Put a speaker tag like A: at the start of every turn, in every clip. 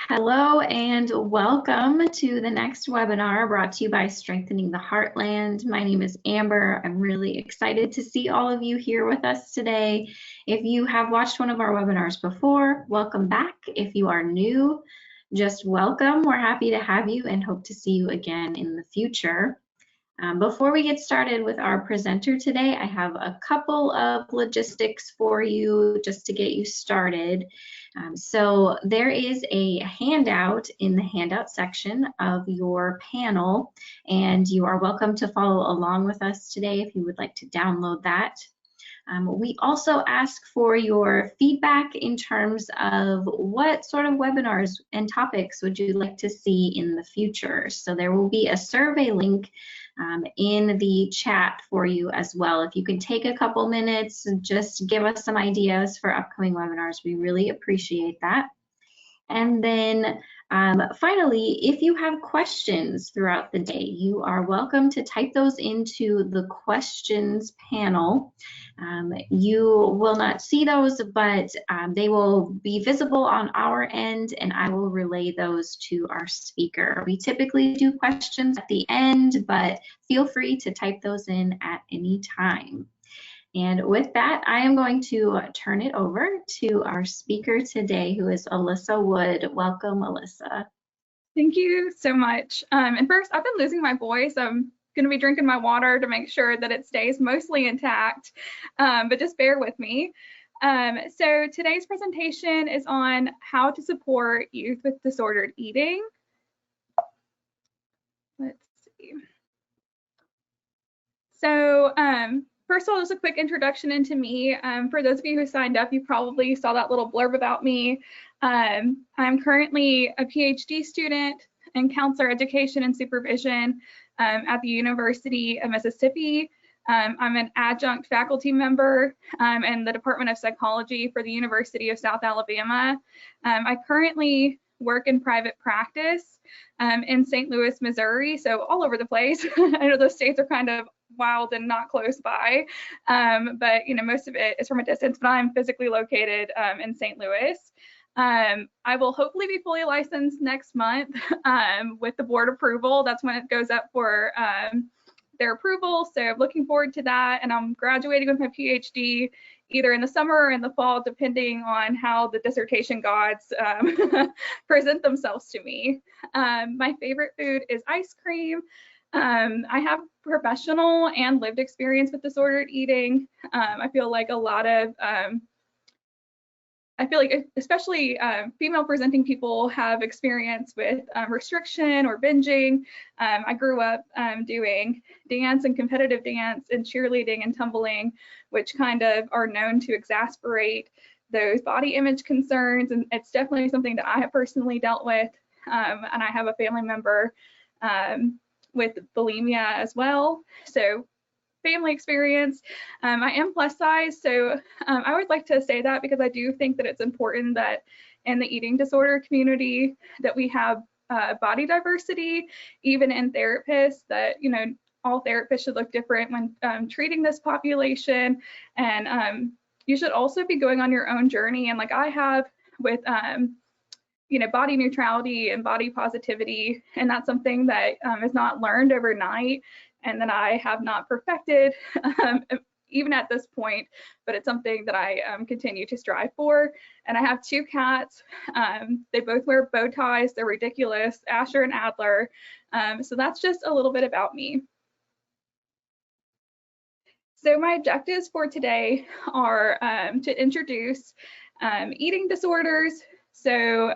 A: Hello and welcome to the next webinar brought to you by Strengthening the Heartland. My name is Amber. I'm really excited to see all of you here with us today. If you have watched one of our webinars before, welcome back. If you are new, just welcome. We're happy to have you and hope to see you again in the future. Before we get started with our presenter today, I have a couple of logistics for you just to get you started. So there is a handout in the handout section of your panel, and you are welcome to follow along with us today if you would like to download that. We also ask for your feedback in terms of what sort of webinars and topics would you like to see in the future. So there will be a survey link in the chat for you as well. If you can take a couple minutes and just give us some ideas for upcoming webinars, we really appreciate that. And then finally, if you have questions throughout the day, you are welcome to type those into the questions panel. You will not see those, but they will be visible on our end, and I will relay those to our speaker. We typically do questions at the end, but feel free to type those in at any time. And with that, I am going to turn it over to our speaker today, who is Alyssa Wood. Welcome, Alyssa.
B: Thank you so much. And first, I've been losing my voice. I'm going to be drinking my water to make sure that it stays mostly intact, but just bear with me. So today's presentation is on how to support youth with disordered eating. Let's see. So first of all, just a quick introduction into me. For those of you who signed up, you probably saw that little blurb about me. I'm currently a PhD student in counselor education and supervision at the University of Mississippi. I'm an adjunct faculty member in the Department of Psychology for the University of South Alabama. I currently work in private practice in St. Louis, Missouri, so all over the place. I know those states are kind of wild and not close by, but you know, most of it is from a distance, but I'm physically located in St. Louis. I will hopefully be fully licensed next month with the board approval. That's when it goes up for their approval, so looking forward to that. And I'm graduating with my PhD either in the summer or in the fall, depending on how the dissertation gods present themselves to me. My favorite food is ice cream. I have professional and lived experience with disordered eating. I feel like a lot of, especially female presenting people have experience with restriction or binging. I grew up doing dance and competitive dance and cheerleading and tumbling, which kind of are known to exasperate those body image concerns. And it's definitely something that I have personally dealt with. And I have a family member with bulimia as well. So family experience. I am plus size, so I would like to say that because I do think that it's important that in the eating disorder community that we have body diversity, even in therapists, that, you know, all therapists should look different when treating this population. And you should also be going on your own journey, and like I have with you know, body neutrality and body positivity, and that's something that is not learned overnight and that I have not perfected even at this point, but it's something that I continue to strive for. And I have two cats. They both wear bow ties. They're ridiculous, Asher and Adler. So that's just a little bit about me. So my objectives for today are to introduce eating disorders. So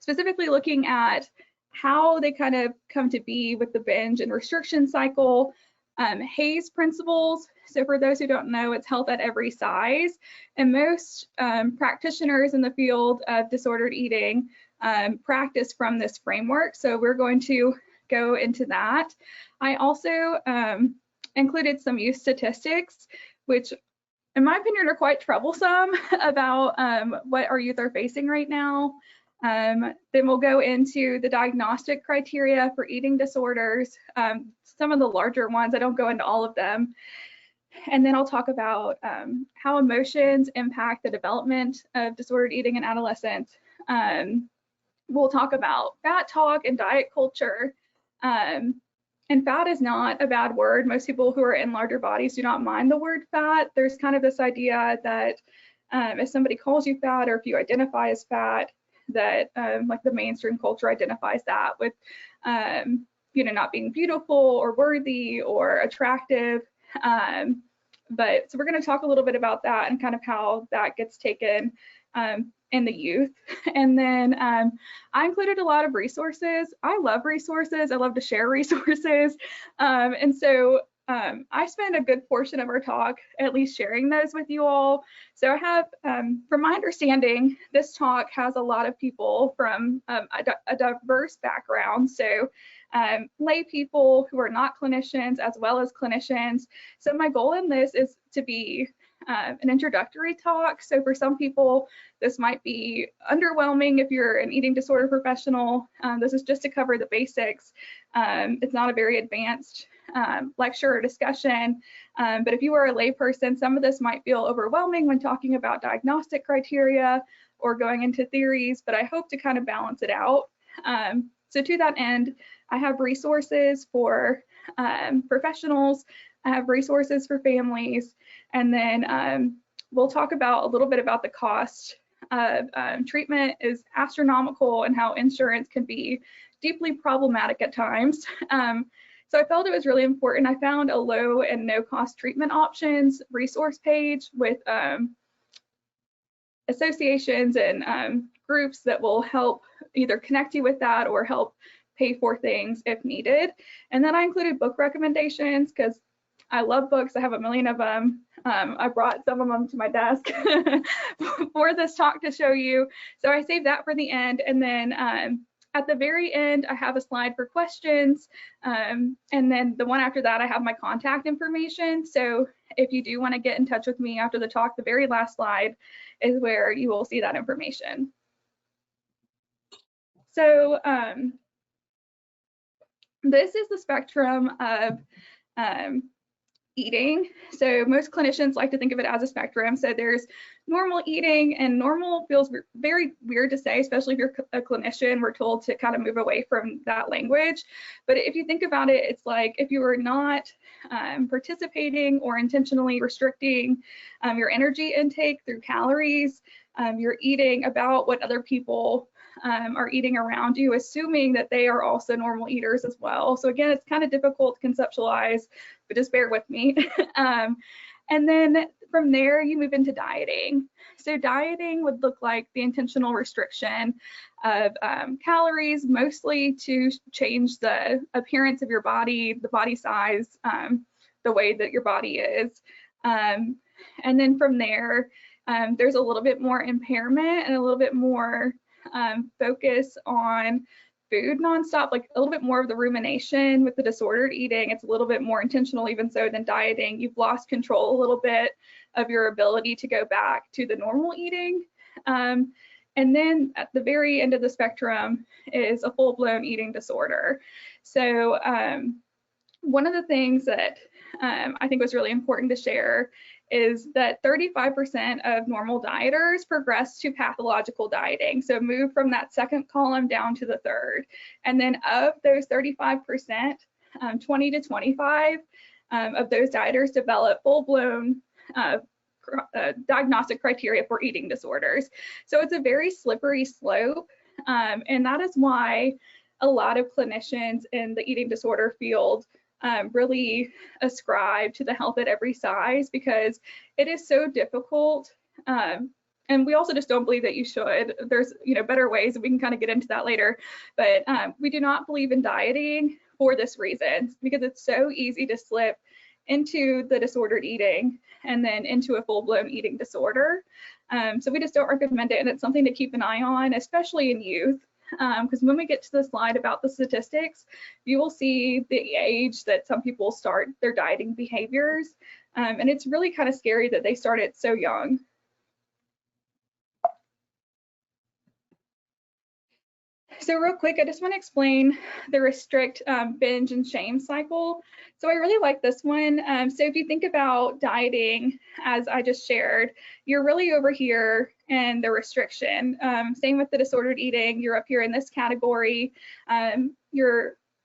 B: specifically looking at how they kind of come to be with the binge and restriction cycle, Hayes principles. So for those who don't know, it's health at every size. And most practitioners in the field of disordered eating practice from this framework. So we're going to go into that. I also included some youth statistics, which in my opinion are quite troublesome about what our youth are facing right now. Then we'll go into the diagnostic criteria for eating disorders, some of the larger ones. I don't go into all of them. And then I'll talk about how emotions impact the development of disordered eating in adolescents. we'll talk about fat talk and diet culture. And fat is not a bad word. Most people who are in larger bodies do not mind the word fat. There's kind of this idea that if somebody calls you fat, or if you identify as fat, that like the mainstream culture identifies that with you know, not being beautiful or worthy or attractive. But so we're going to talk a little bit about that and kind of how that gets taken in the youth. And then I included a lot of resources. I love resources. I love to share resources. And so I spend a good portion of our talk at least sharing those with you all. So I have, from my understanding, this talk has a lot of people from a diverse background. So lay people who are not clinicians as well as clinicians. So my goal in this is to be an introductory talk. So for some people, this might be underwhelming if you're an eating disorder professional. This is just to cover the basics. It's not a very advanced lecture or discussion, but if you are a layperson, some of this might feel overwhelming when talking about diagnostic criteria or going into theories, but I hope to kind of balance it out. So to that end, I have resources for professionals, I have resources for families, and then we'll talk about a little bit about the cost of treatment is astronomical and how insurance can be deeply problematic at times. So I felt it was really important. I found a low and no cost treatment options resource page with associations and groups that will help either connect you with that or help pay for things if needed. And then I included book recommendations because I love books. I have a million of them. I brought some of them to my desk for this talk to show you. So I saved that for the end. And then at the very end, I have a slide for questions. And then the one after that, I have my contact information. So if you do want to get in touch with me after the talk, the very last slide is where you will see that information. So this is the spectrum of eating. So most clinicians like to think of it as a spectrum. So there's normal eating, and normal feels very weird to say, especially if you're a clinician. We're told to kind of move away from that language. But if you think about it, it's like if you are not participating or intentionally restricting your energy intake through calories, you're eating about what other people are eating around you, assuming that they are also normal eaters as well. So again, it's kind of difficult to conceptualize, but just bear with me. And then from there, you move into dieting. So dieting would look like the intentional restriction of calories, mostly to change the appearance of your body, the body size, the way that your body is. And then from there, there's a little bit more impairment and a little bit more focus on food nonstop, like a little bit more of the rumination with the disordered eating. It's a little bit more intentional even so than dieting. You've lost control a little bit of your ability to go back to the normal eating. And then at the very end of the spectrum is a full-blown eating disorder. So one of the things that I think was really important to share is that 35% of normal dieters progress to pathological dieting. So move from that second column down to the third. And then of those 35%, 20 to 25 of those dieters develop full-blown diagnostic criteria for eating disorders. So it's a very slippery slope. And that is why a lot of clinicians in the eating disorder field really ascribe to the health at every size, because it is so difficult. And we also just don't believe that you should. There's better ways, and we can kind of get into that later. But we do not believe in dieting for this reason, because it's so easy to slip into the disordered eating and then into a full-blown eating disorder. So we just don't recommend it, and it's something to keep an eye on, especially in youth. Because when we get to the slide about the statistics, you will see the age that some people start their dieting behaviors. And it's really kind of scary that they start it so young. So real quick, I just want to explain the restrict, binge, and shame cycle. So I really like this one. So if you think about dieting, as I just shared, you're really over here in the restriction. Same with the disordered eating, you're up here in this category.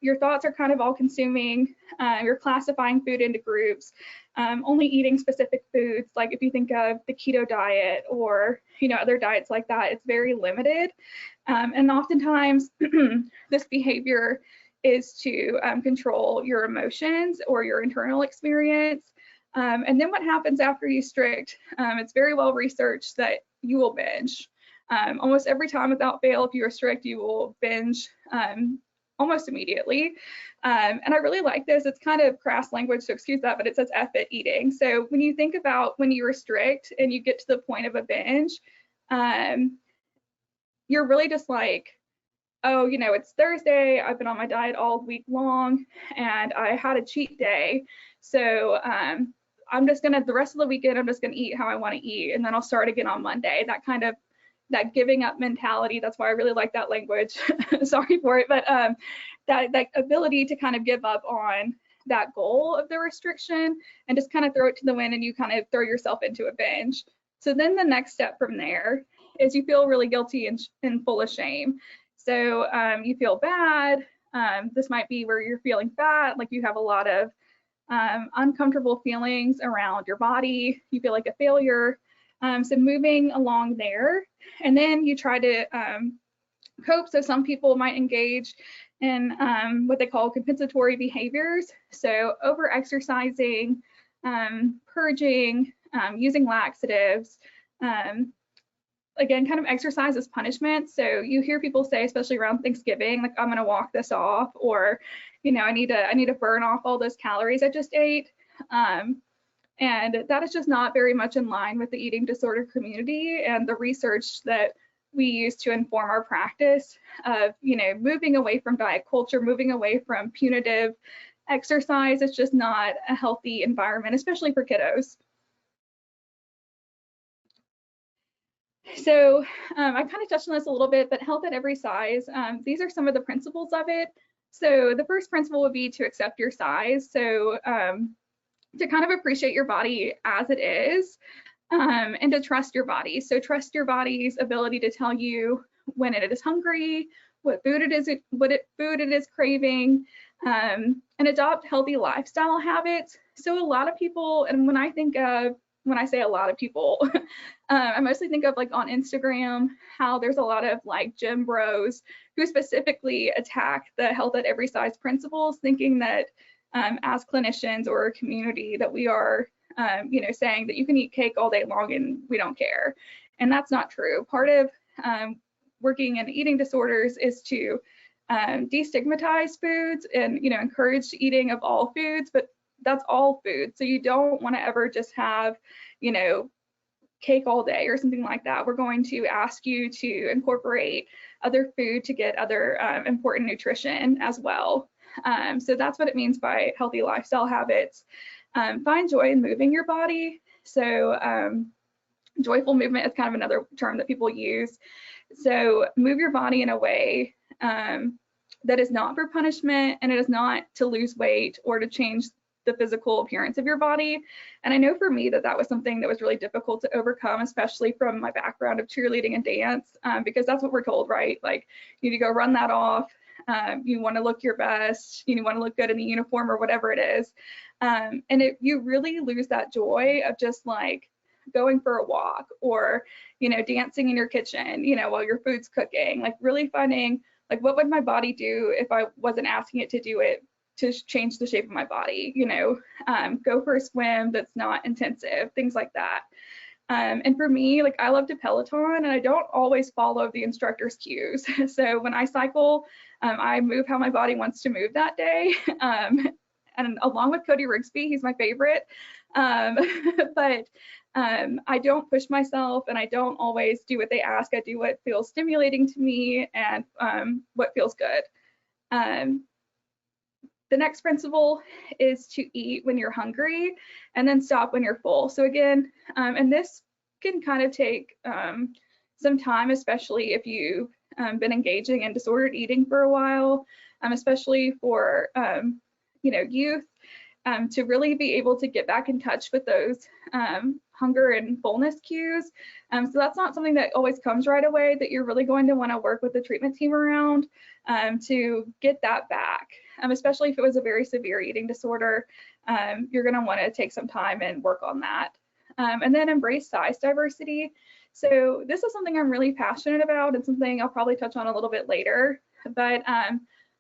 B: Your thoughts are kind of all consuming. You're classifying food into groups, only eating specific foods. Like if you think of the keto diet or other diets like that, it's very limited. And oftentimes this behavior is to control your emotions or your internal experience. And then what happens after you restrict, it's very well researched that you will binge. Almost every time without fail, if you restrict, you will binge almost immediately. And I really like this. It's kind of crass language, so excuse that, but it says F it eating. So when you think about when you restrict and you get to the point of a binge, you're really just like, oh, it's Thursday, I've been on my diet all week long and I had a cheat day. So I'm just gonna, the rest of the weekend, I'm just gonna eat how I wanna eat, and then I'll start again on Monday. That giving up mentality, that's why I really like that language. Sorry for it, but that ability to kind of give up on that goal of the restriction and just kind of throw it to the wind, and you kind of throw yourself into a binge. So then the next step from there is you feel really guilty and full of shame. So you feel bad. This might be where you're feeling fat, like you have a lot of uncomfortable feelings around your body. You feel like a failure. So moving along there, and then you try to cope. So some people might engage in what they call compensatory behaviors. So over-exercising, purging, using laxatives, again, kind of exercise as punishment. So you hear people say, especially around Thanksgiving, like, I'm gonna walk this off, or, I need to burn off all those calories I just ate. And that is just not very much in line with the eating disorder community and the research that we use to inform our practice of, moving away from diet culture, moving away from punitive exercise. It's just not a healthy environment, especially for kiddos. So I kind of touched on this a little bit, but health at every size, these are some of the principles of it. So the first principle would be to accept your size. So to kind of appreciate your body as it is, and to trust your body. So trust your body's ability to tell you when it is hungry, what food it is craving, and adopt healthy lifestyle habits. So a lot of people, and when I say a lot of people, I mostly think of, like, on Instagram, how there's a lot of like gym bros who specifically attack the health at every size principles, thinking that as clinicians or a community that we are, saying that you can eat cake all day long and we don't care. And that's not true. Part of working in eating disorders is to destigmatize foods and, encourage eating of all foods, but that's all food. So you don't want to ever just have, cake all day or something like that. We're going to ask you to incorporate other food to get other important nutrition as well. So that's what it means by healthy lifestyle habits. Find joy in moving your body. So joyful movement is kind of another term that people use. So move your body in a way that is not for punishment, and it is not to lose weight or to change the physical appearance of your body. And I know for me that was something that was really difficult to overcome, especially from my background of cheerleading and dance, because that's what we're told, right? Like, you need to go run that off. You want to look your best, you want to look good in the uniform or whatever it is. And you really lose that joy of just like going for a walk or, dancing in your kitchen, while your food's cooking, like really finding, like, what would my body do if I wasn't asking it to do it to change the shape of my body, go for a swim that's not intensive, things like that. And for me, like, I love to Peloton, and I don't always follow the instructor's cues. So when I cycle, I move how my body wants to move that day. And along with Cody Rigsby, he's my favorite. But I don't push myself, and I don't always do what they ask. I do what feels stimulating to me and what feels good. The next principle is to eat when you're hungry and then stop when you're full. So again, and this can kind of take some time, especially if you been engaging in disordered eating for a while, especially for youth, to really be able to get back in touch with those hunger and fullness cues. So that's not something that always comes right away, that you're really going to want to work with the treatment team around to get that back, especially if it was a very severe eating disorder. You're going to want to take some time and work on that. And then embrace size diversity. So this is something I'm really passionate about and something I'll probably touch on a little bit later. But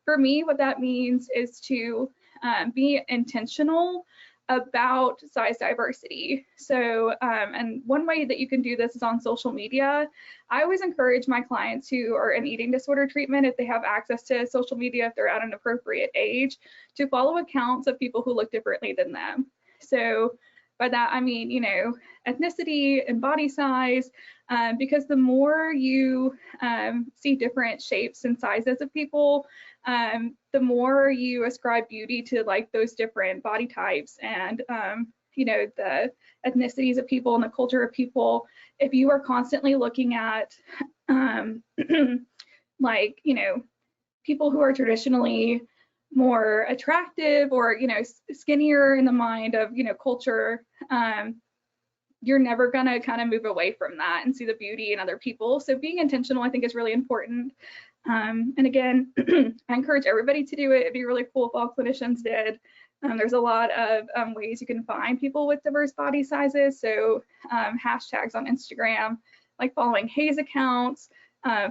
B: for me, what that means is to be intentional about size diversity. So, and one way that you can do this is on social media. I always encourage my clients who are in eating disorder treatment, if they have access to social media, if they're at an appropriate age, to follow accounts of people who look differently than them. So by that, I mean, ethnicity and body size, because the more you see different shapes and sizes of people, the more you ascribe beauty to like those different body types and the ethnicities of people and the culture of people. If you are constantly looking at people who are traditionally more attractive or skinnier in the mind of culture, you're never going to kind of move away from that and see the beauty in other people. So being intentional, I think, is really important. And again, I encourage everybody to do it. It'd be really cool if all clinicians did. There's a lot of ways you can find people with diverse body sizes. So hashtags on Instagram, like following HAES accounts,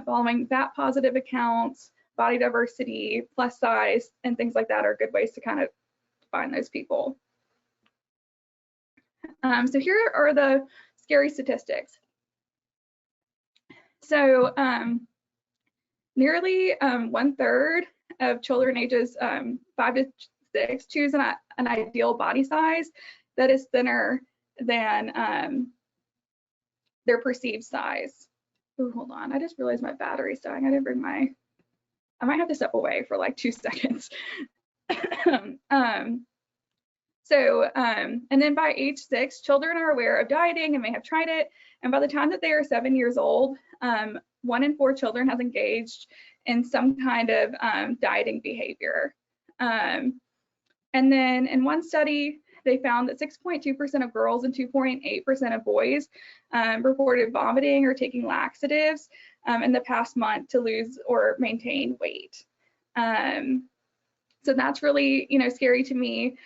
B: following fat positive accounts, body diversity, plus size, and things like that are good ways to kind of find those people. So here are the scary statistics. So nearly 1/3 of children ages 5 to 6 choose an ideal body size that is thinner than their perceived size. Oh, hold on, I just realized my battery's dying. I didn't bring I might have to step away for like 2 seconds. And then by age 6, children are aware of dieting and may have tried it. And by the time that they are 7 years old, 1 in 4 children has engaged in some kind of dieting behavior. And then in one study, they found that 6.2% of girls and 2.8% of boys reported vomiting or taking laxatives in the past month to lose or maintain weight. So that's really, scary to me.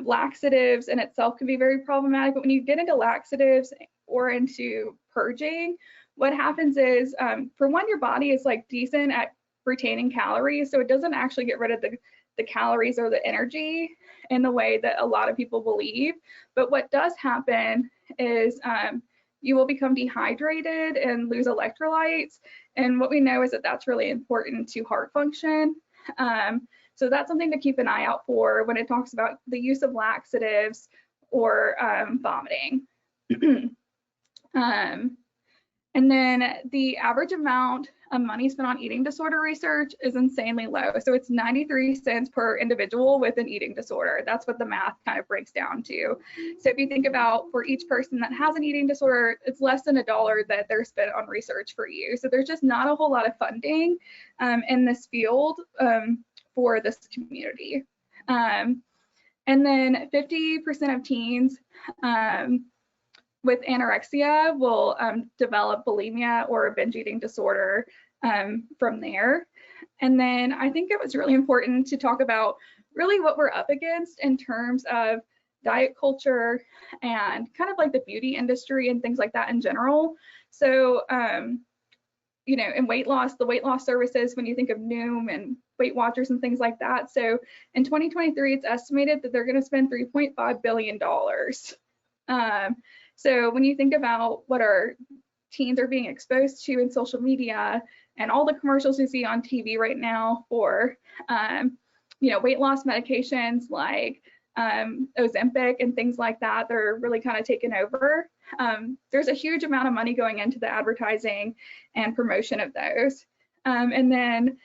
B: Laxatives in itself can be very problematic, but when you get into laxatives or into purging, what happens is, for one, your body is like decent at retaining calories, so it doesn't actually get rid of the calories or the energy in the way that a lot of people believe. But what does happen is you will become dehydrated and lose electrolytes. And what we know is that that's really important to heart function. So that's something to keep an eye out for when it talks about the use of laxatives or vomiting. And then the average amount of money spent on eating disorder research is insanely low. So it's 93 cents per individual with an eating disorder. That's what the math kind of breaks down to. So if you think about for each person that has an eating disorder, it's less than $1 that they're spent on research for you. So there's just not a whole lot of funding in this field for this community. And then 50% of teens with anorexia will develop bulimia or a binge eating disorder from there. And then I think it was really important to talk about really what we're up against in terms of diet culture and kind of like the beauty industry and things like that in general. So, in weight loss, the weight loss services, when you think of Noom and Weight Watchers and things like that. So in 2023, it's estimated that they're going to spend $3.5 billion. So when you think about what our teens are being exposed to in social media and all the commercials you see on TV right now for, weight loss medications like Ozempic and things like that, they're really kind of taken over. There's a huge amount of money going into the advertising and promotion of those. And then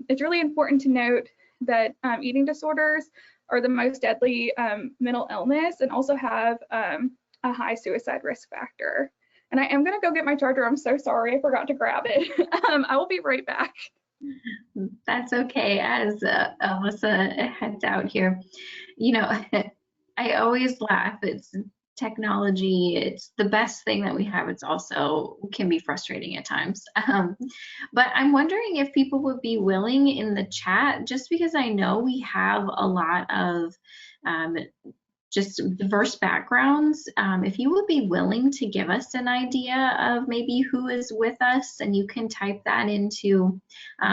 B: it's really important to note that eating disorders are the most deadly mental illness and also have a high suicide risk factor. And I am going to go get my charger. I'm so sorry. I forgot to grab it. I will be right back.
A: That's okay. As Alyssa heads out here, you know, I always laugh. It's technology. It's the best thing that we have. It's also can be frustrating at times. But I'm wondering if people would be willing in the chat, just because I know we have a lot of just diverse backgrounds. If you would be willing to give us an idea of maybe who is with us, and you can type that into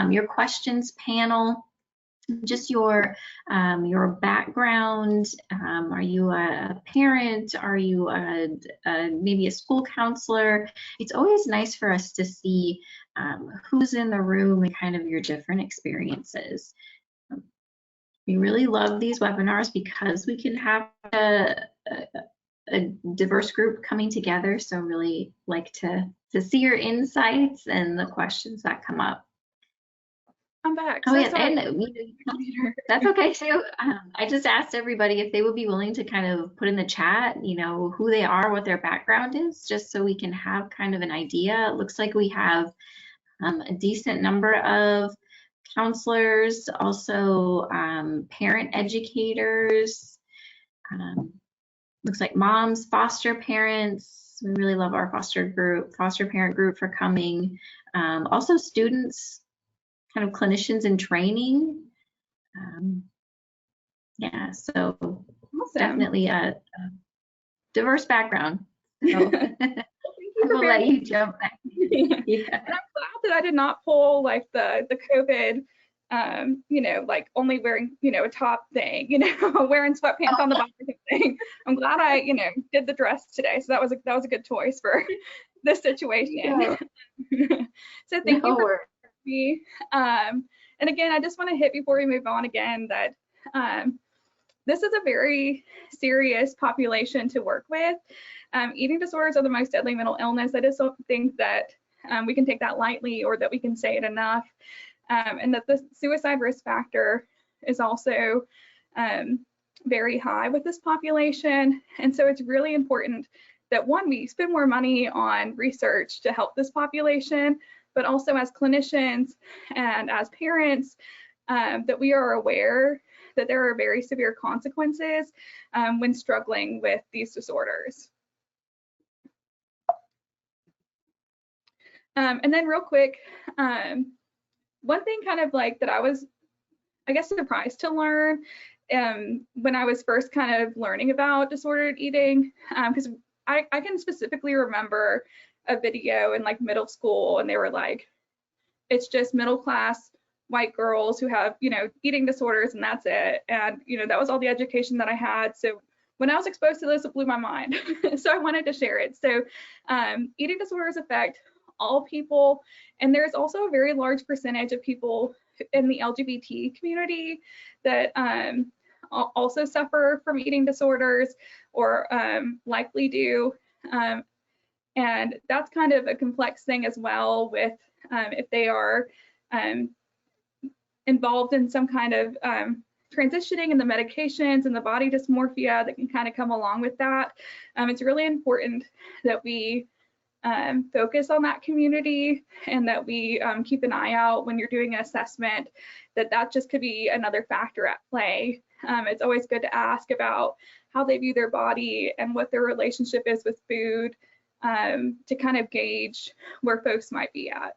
A: your questions panel, just your background. Are you a parent? Are you maybe a school counselor? It's always nice for us to see who's in the room and kind of your different experiences. We really love these webinars because we can have a diverse group coming together. So really like to see your insights and the questions that come up.
B: I'm back.
A: Oh, yeah, and that's okay too. I just asked everybody if they would be willing to kind of put in the chat, you know, who they are, what their background is, just so we can have kind of an idea. It looks like we have a decent number of counselors, also parent educators, looks like moms, foster parents. We really love our foster parent group for coming. Also students, kind of clinicians in training. Yeah, so awesome. Definitely a diverse background. So I will let you jump back. Yeah.
B: And I'm glad that I did not pull like the COVID, you know, like only wearing, you know, a top thing, you know, wearing sweatpants on the bottom thing. I'm glad I, you know, did the dress today. So that was a good choice for this situation.
A: Yeah.
B: So thank you for me. And again, I just want to hit before we move on again that this is a very serious population to work with. Eating disorders are the most deadly mental illness. I just don't think that we can take that lightly, or that we can say it enough. And that the suicide risk factor is also very high with this population. And so it's really important that, one, we spend more money on research to help this population, but also as clinicians and as parents, that we are aware that there are very severe consequences when struggling with these disorders. And then real quick, one thing kind of like that I was, I guess, surprised to learn when I was first kind of learning about disordered eating, because I can specifically remember a video in like middle school, and they were like, it's just middle class white girls who have, you know, eating disorders, and that's it. And, you know, that was all the education that I had. So when I was exposed to this, it blew my mind. So I wanted to share it. So eating disorders affect all people, and there's also a very large percentage of people in the LGBT community that also suffer from eating disorders, or likely do. And that's kind of a complex thing as well, with if they are involved in some kind of transitioning in the medications and the body dysmorphia that can kind of come along with that. It's really important that we focus on that community, and that we keep an eye out when you're doing an assessment, that just could be another factor at play. It's always good to ask about how they view their body and what their relationship is with food, to kind of gauge where folks might be at.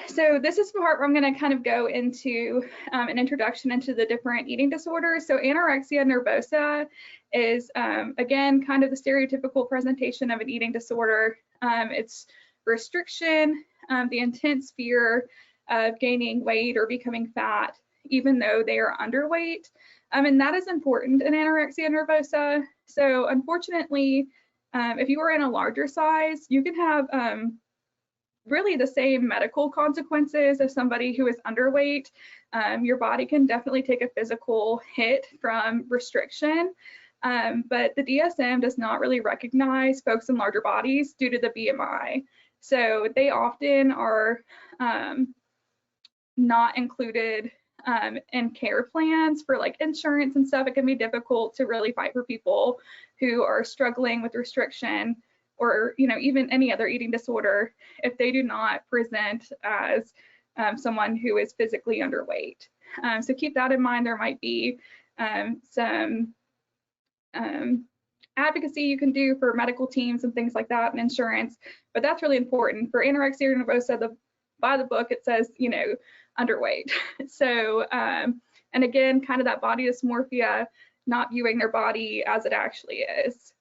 B: So this is the part where I'm going to kind of go into an introduction into the different eating disorders. So anorexia nervosa is, again, kind of the stereotypical presentation of an eating disorder. It's restriction, the intense fear of gaining weight or becoming fat, even though they are underweight. And that is important in anorexia nervosa. So unfortunately, if you are in a larger size, you can have really the same medical consequences as somebody who is underweight. Your body can definitely take a physical hit from restriction, but the DSM does not really recognize folks in larger bodies due to the BMI. So they often are not included and care plans for like insurance and stuff. It can be difficult to really fight for people who are struggling with restriction or, you know, even any other eating disorder if they do not present as someone who is physically underweight. So keep that in mind. There might be some advocacy you can do for medical teams and things like that and insurance, but that's really important. For anorexia nervosa, by the book, it says, you know, underweight. So, and again, kind of that body dysmorphia, not viewing their body as it actually is.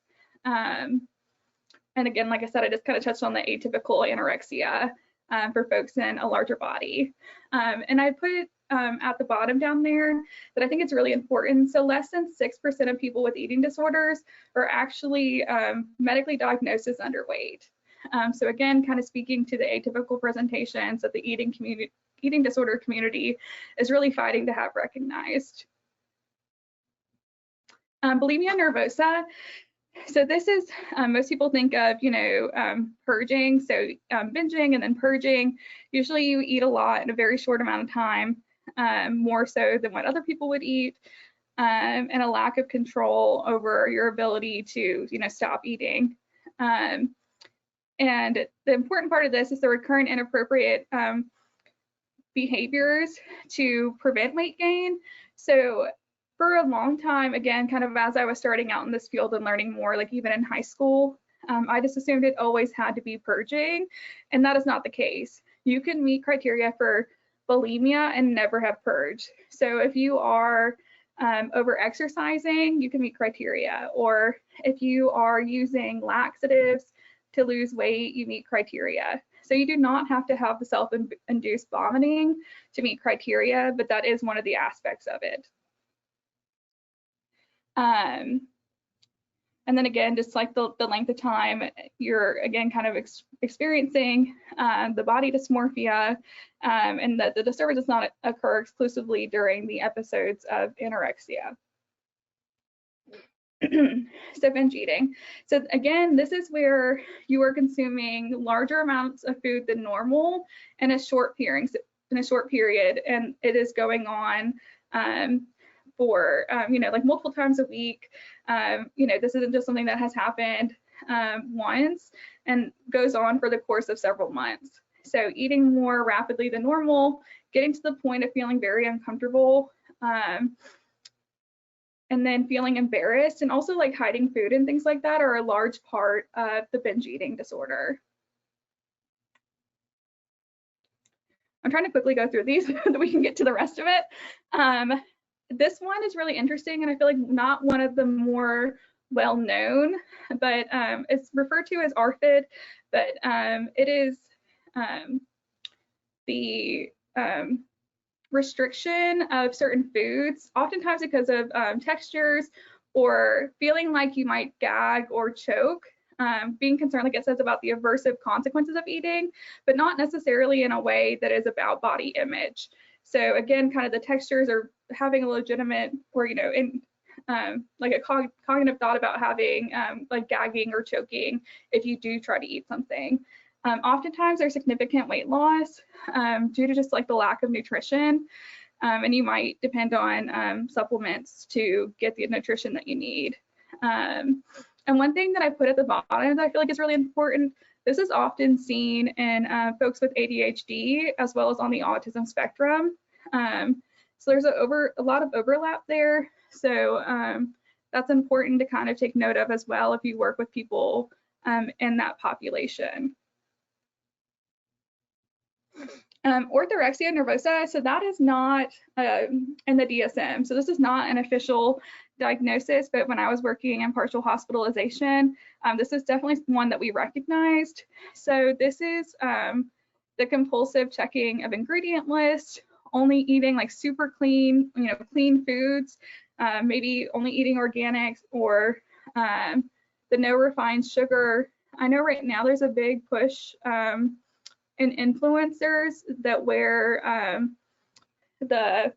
B: And again, like I said, I just kind of touched on the atypical anorexia for folks in a larger body. And I put at the bottom down there that I think it's really important. So less than 6% of people with eating disorders are actually medically diagnosed as underweight. So again, kind of speaking to the atypical presentations that the eating disorder community is really fighting to have recognized. Bulimia nervosa. So this is, most people think of, you know, purging, so binging and then purging. Usually you eat a lot in a very short amount of time, more so than what other people would eat, and a lack of control over your ability to, you know, stop eating. And the important part of this is the recurrent inappropriate behaviors to prevent weight gain. So for a long time, again, kind of as I was starting out in this field and learning more, like even in high school, I just assumed it always had to be purging, and that is not the case. You can meet criteria for bulimia and never have purged. So if you are over exercising, you can meet criteria, or if you are using laxatives to lose weight, you meet criteria. So you do not have to have the self-induced vomiting to meet criteria, but that is one of the aspects of it. And then again, just like the length of time, you're again kind of experiencing the body dysmorphia, and that the disturbance does not occur exclusively during the episodes of anorexia. So binge eating. So again, this is where you are consuming larger amounts of food than normal in a short period, and it is going on for you know, like multiple times a week. You know, this isn't just something that has happened once and goes on for the course of several months. So eating more rapidly than normal, getting to the point of feeling very uncomfortable, and then feeling embarrassed, and also like hiding food and things like that are a large part of the binge eating disorder. I'm trying to quickly go through these so that we can get to the rest of it. This one is really interesting, and I feel like not one of the more well-known, but it's referred to as ARFID, but it is the restriction of certain foods, oftentimes because of textures or feeling like you might gag or choke, being concerned, like it says, about the aversive consequences of eating, but not necessarily in a way that is about body image. So again, kind of the textures are having a legitimate, or, you know, in like a cognitive thought about having like gagging or choking if you do try to eat something. Oftentimes there's significant weight loss due to just like the lack of nutrition, and you might depend on supplements to get the nutrition that you need. And one thing that I put at the bottom that I feel like is really important, this is often seen in folks with ADHD as well as on the autism spectrum. So there's a lot of overlap there. So that's important to kind of take note of as well if you work with people in that population. Orthorexia nervosa, so that is not in the DSM. So this is not an official diagnosis, but when I was working in partial hospitalization, this is definitely one that we recognized. So this is the compulsive checking of ingredient list, only eating like super clean, you know, clean foods, maybe only eating organics, or the no refined sugar. I know right now there's a big push in influencers that wear the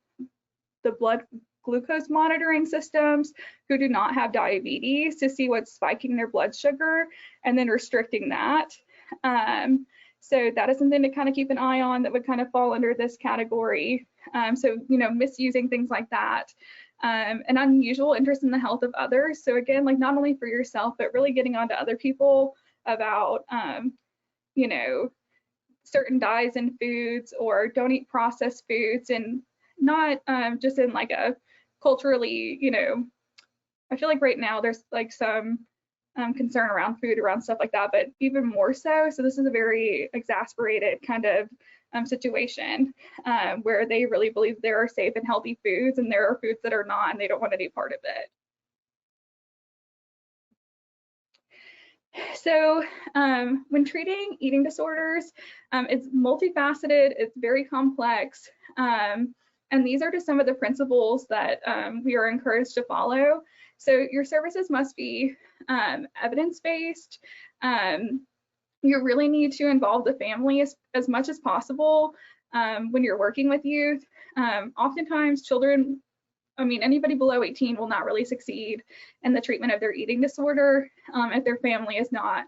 B: blood glucose monitoring systems who do not have diabetes to see what's spiking their blood sugar and then restricting that. So that is something to kind of keep an eye on that would kind of fall under this category So, misusing, things like that. An unusual interest in the health of others. So again, like not only for yourself, but really getting onto other people about, certain dyes in foods, or don't eat processed foods, and not just in like a culturally, I feel like right now there's like some concern around food, around stuff like that, but even more so. So this is a very exasperated kind of situation where they really believe there are safe and healthy foods, and there are foods that are not, and they don't want any part of it. So when treating eating disorders, it's multifaceted, it's very complex, and these are just some of the principles that we are encouraged to follow. So your services must be evidence-based. You really need to involve the family as much as possible when you're working with youth. Oftentimes children, anybody below 18 will not really succeed in the treatment of their eating disorder if their family is not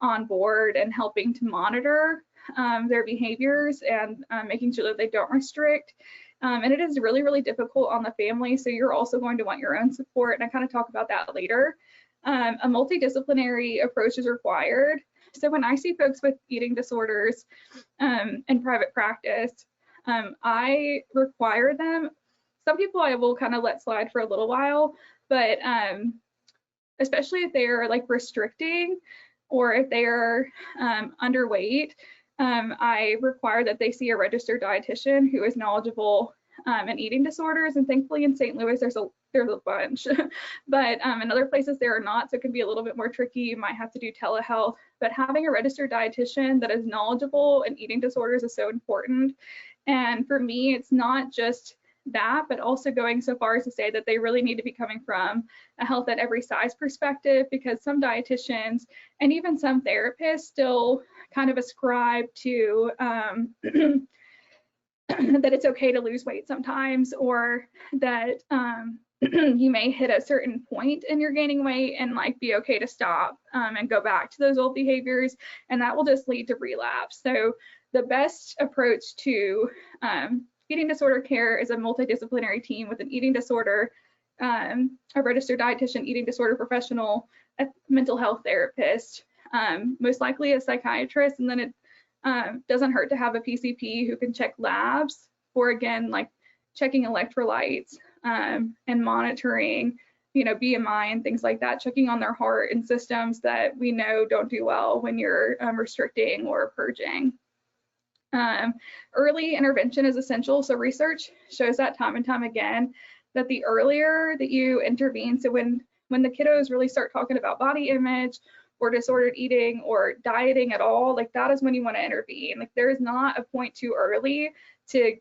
B: on board and helping to monitor their behaviors and making sure that they don't restrict. And it is really, really difficult on the family. So you're also going to want your own support. And I kind of talk about that later. A multidisciplinary approach is required. So when I see folks with eating disorders in private practice, I require them. Some people I will kind of let slide for a little while, but especially if they are like restricting, or if they are underweight, I require that they see a registered dietitian who is knowledgeable in eating disorders. And thankfully in St. Louis, there's a bunch, but in other places there are not, so it can be a little bit more tricky. You might have to do telehealth, but having a registered dietitian that is knowledgeable in eating disorders is so important. And for me, it's not just that, but also going so far as to say that they really need to be coming from a health at every size perspective, because some dietitians and even some therapists still kind of ascribe to that it's okay to lose weight sometimes, or that you may hit a certain point in your gaining weight and like be okay to stop and go back to those old behaviors, and that will just lead to relapse. So the best approach to eating disorder care is a multidisciplinary team with an eating disorder, a registered dietitian, eating disorder professional, a mental health therapist, most likely a psychiatrist, and then it doesn't hurt to have a PCP who can check labs for, again, like checking electrolytes and monitoring, BMI and things like that, checking on their heart and systems that we know don't do well when you're restricting or purging. Early intervention is essential. So research shows that time and time again, that the earlier that you intervene, so when the kiddos really start talking about body image or disordered eating or dieting at all, like that is when you want to intervene. Like there is not a point too early to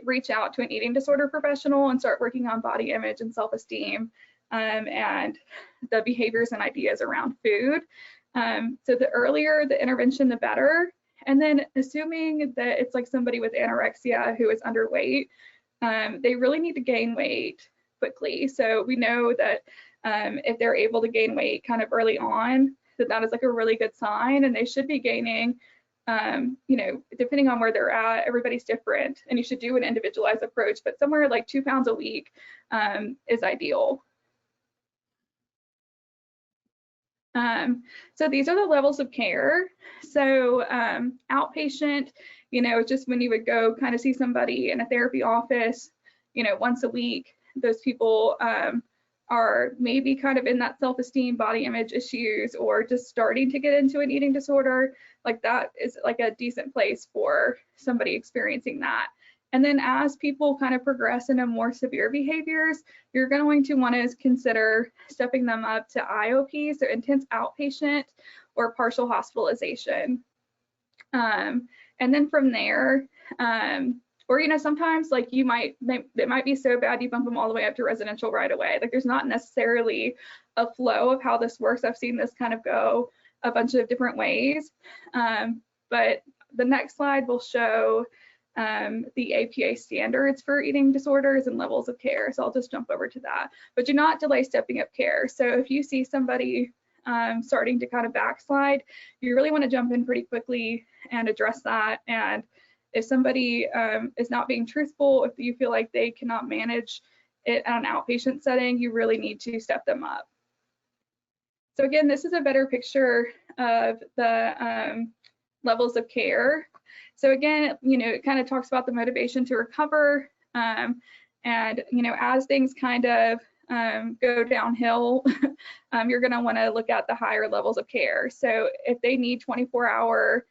B: reach out to an eating disorder professional and start working on body image and self-esteem and the behaviors and ideas around food. So the earlier the intervention, the better. And then assuming that it's like somebody with anorexia who is underweight, they really need to gain weight quickly. So we know that if they're able to gain weight kind of early on, that is like a really good sign, and they should be gaining, depending on where they're at, everybody's different, and you should do an individualized approach, but somewhere like 2 pounds a week is ideal. So these are the levels of care. So outpatient, just when you would go kind of see somebody in a therapy office, once a week. Those people are maybe kind of in that self-esteem, body image issues, or just starting to get into an eating disorder. Like that is like a decent place for somebody experiencing that. And then as people kind of progress into more severe behaviors, you're going to want to consider stepping them up to IOP, so intense outpatient or partial hospitalization. And then from there, or sometimes like it might be so bad you bump them all the way up to residential right away. Like there's not necessarily a flow of how this works. I've seen this kind of go a bunch of different ways. But the next slide will show the APA standards for eating disorders and levels of care. So I'll just jump over to that. But do not delay stepping up care. So if you see somebody starting to kind of backslide, you really want to jump in pretty quickly and address that. And If somebody is not being truthful, if you feel like they cannot manage it on an outpatient setting, you really need to step them up. So again, this is a better picture of the levels of care. So again, it kind of talks about the motivation to recover, and as things kind of go downhill, you're going to want to look at the higher levels of care. So if they need 24-hour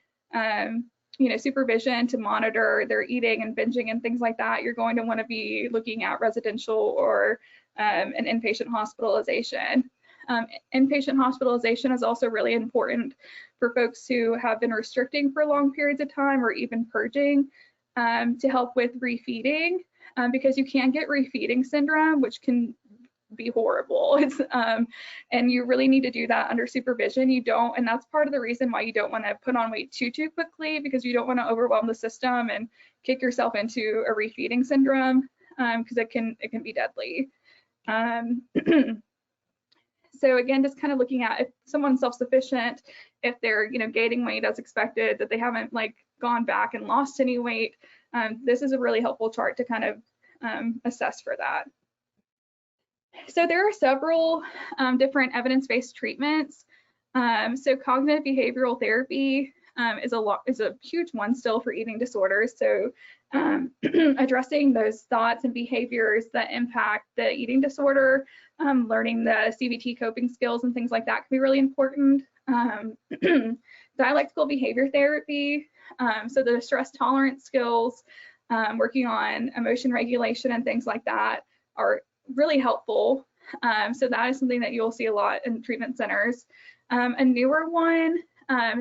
B: supervision to monitor their eating and binging and things like that, you're going to want to be looking at residential or an inpatient hospitalization. Inpatient hospitalization is also really important for folks who have been restricting for long periods of time or even purging, to help with refeeding, because you can get refeeding syndrome, which can be horrible. And you really need to do that under supervision. And that's part of the reason why you don't want to put on weight too quickly, because you don't want to overwhelm the system and kick yourself into a refeeding syndrome, because it can be deadly. So again, just kind of looking at if someone's self-sufficient, if they're gaining weight as expected, that they haven't gone back and lost any weight. This is a really helpful chart to kind of assess for that. So there are several different evidence-based treatments. So cognitive behavioral therapy is a huge one still for eating disorders. So addressing those thoughts and behaviors that impact the eating disorder, learning the CBT coping skills and things like that can be really important. Dialectical behavior therapy, so the stress tolerance skills, working on emotion regulation and things like that are really helpful. So that is something that you'll see a lot in treatment centers. A newer one,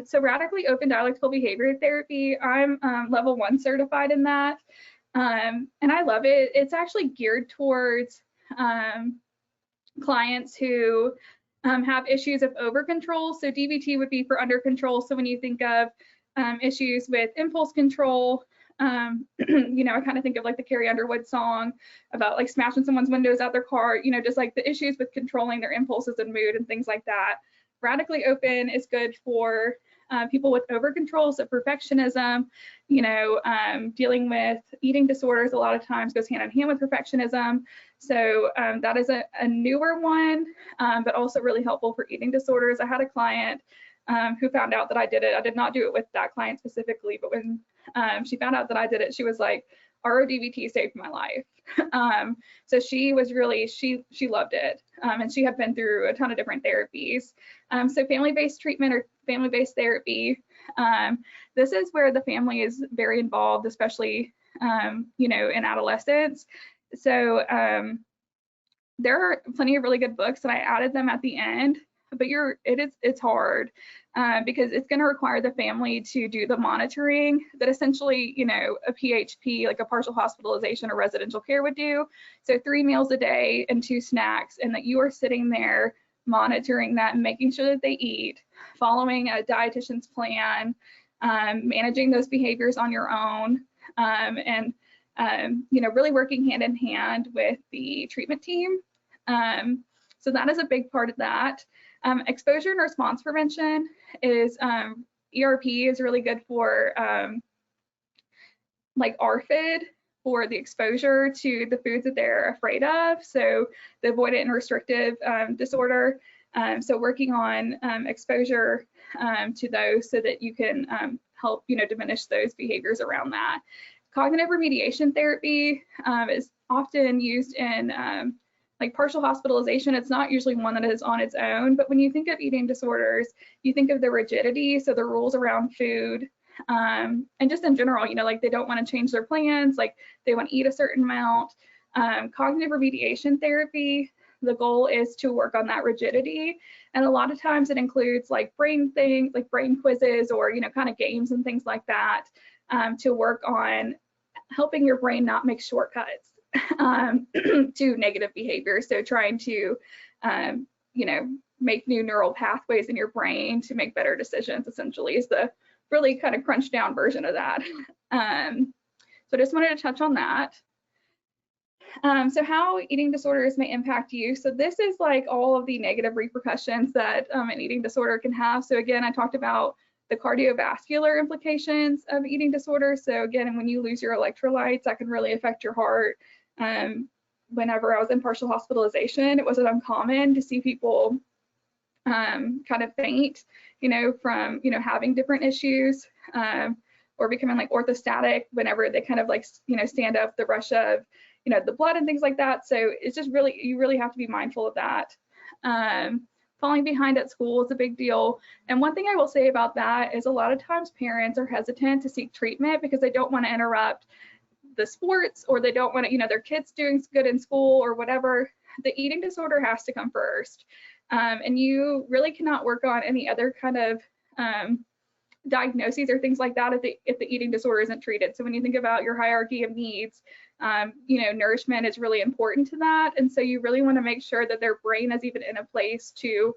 B: so radically open dialectical behavior therapy. I'm level 1 certified in that, and I love it. It's actually geared towards clients who have issues of over control. So DBT would be for under control. So when you think of issues with impulse control, I kind of think of the Carrie Underwood song about smashing someone's windows out their car, just the issues with controlling their impulses and mood and things like that. Radically open is good for people with over control, so perfectionism, dealing with eating disorders a lot of times goes hand in hand with perfectionism. So that is a newer one, but also really helpful for eating disorders. I had a client who found out that I did it. I did not do it with that client specifically, but when she found out that I did it, she was like, RODBT saved my life. So she was really, she loved it. And she had been through a ton of different therapies. So family-based treatment or family-based therapy, this is where the family is very involved, especially, in adolescence. So there are plenty of really good books, and I added them at the end, but it's hard. Because it's going to require the family to do the monitoring that essentially, a PHP, like a partial hospitalization or residential care would do. So 3 meals a day and 2 snacks, and that you are sitting there monitoring that and making sure that they eat, following a dietitian's plan, managing those behaviors on your own, and really working hand in hand with the treatment team. So that is a big part of that. Exposure and response prevention is ERP is really good for ARFID for the exposure to the foods that they're afraid of. So the avoidant and restrictive disorder. So working on exposure to those so that you can help diminish those behaviors around that. Cognitive remediation therapy is often used in partial hospitalization. It's not usually one that is on its own, but when you think of eating disorders, you think of the rigidity, so the rules around food, and just in general, they don't want to change their plans, they want to eat a certain amount. Cognitive remediation therapy, the goal is to work on that rigidity, and a lot of times it includes brain things, brain quizzes or kind of games and things like that, to work on helping your brain not make shortcuts to negative behavior. So trying to, make new neural pathways in your brain to make better decisions, essentially, is the really kind of crunched down version of that. So I just wanted to touch on that. So how eating disorders may impact you. So this is all of the negative repercussions that an eating disorder can have. So again, I talked about the cardiovascular implications of eating disorders. So again, when you lose your electrolytes, that can really affect your heart. Whenever I was in partial hospitalization, it wasn't uncommon to see people kind of faint, from, having different issues, or becoming like orthostatic whenever they kind of like, stand up the rush of, the blood and things like that. So it's just really, you really have to be mindful of that. Falling behind at school is a big deal. And one thing I will say about that is a lot of times parents are hesitant to seek treatment because they don't want to interrupt the sports, or they don't want to, their kids doing good in school or whatever. The eating disorder has to come first. And you really cannot work on any other kind of diagnoses or things like that if the eating disorder isn't treated. So when you think about your hierarchy of needs, nourishment is really important to that. And so you really want to make sure that their brain is even in a place to,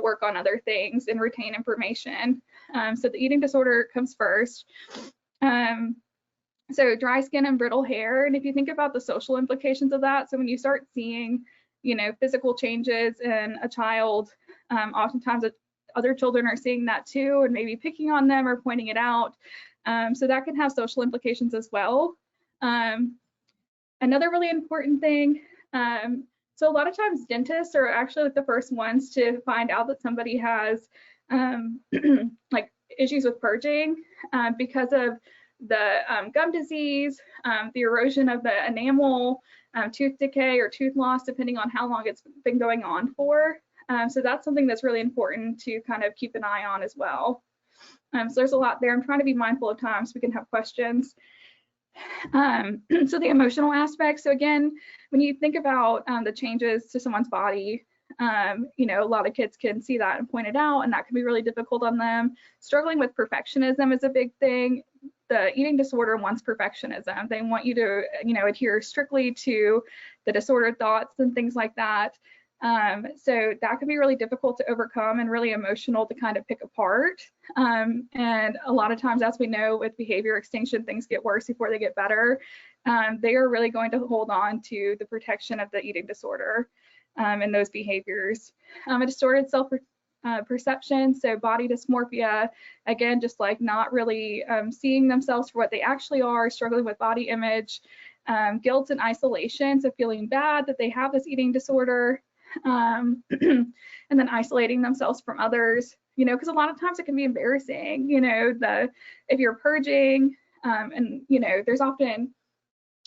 B: work on other things and retain information. So the eating disorder comes first. So dry skin and brittle hair. And if you think about the social implications of that, so when you start seeing, physical changes in a child, oftentimes other children are seeing that too, and maybe picking on them or pointing it out. So that can have social implications as well. Another really important thing, so a lot of times dentists are actually like the first ones to find out that somebody has like issues with purging because of the gum disease, the erosion of the enamel, tooth decay or tooth loss, depending on how long it's been going on for. So that's something that's really important to kind of keep an eye on as well. So there's a lot there. I'm trying to be mindful of time so we can have questions. So the emotional aspects. So again, when you think about the changes to someone's body, a lot of kids can see that and point it out, and that can be really difficult on them. Struggling with perfectionism is a big thing. The eating disorder wants perfectionism. They want you to, adhere strictly to the disordered thoughts and things like that. So that can be really difficult to overcome and really emotional to kind of pick apart. And a lot of times, as we know, with behavior extinction, things get worse before they get better. They are really going to hold on to the protection of the eating disorder and those behaviors. A distorted self-perception, so body dysmorphia, again, just like not really seeing themselves for what they actually are, struggling with body image, guilt and isolation, so feeling bad that they have this eating disorder, and then isolating themselves from others, because a lot of times it can be embarrassing, if you're purging, and there's often,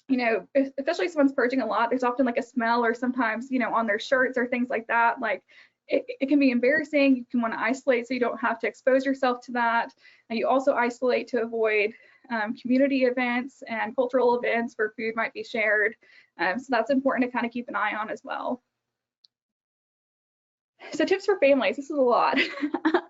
B: especially if someone's purging a lot, there's often like a smell or sometimes, on their shirts or things like that. Like it can be embarrassing. You can want to isolate so you don't have to expose yourself to that. And you also isolate to avoid community events and cultural events where food might be shared. So that's important to kind of keep an eye on as well. So tips for families, this is a lot,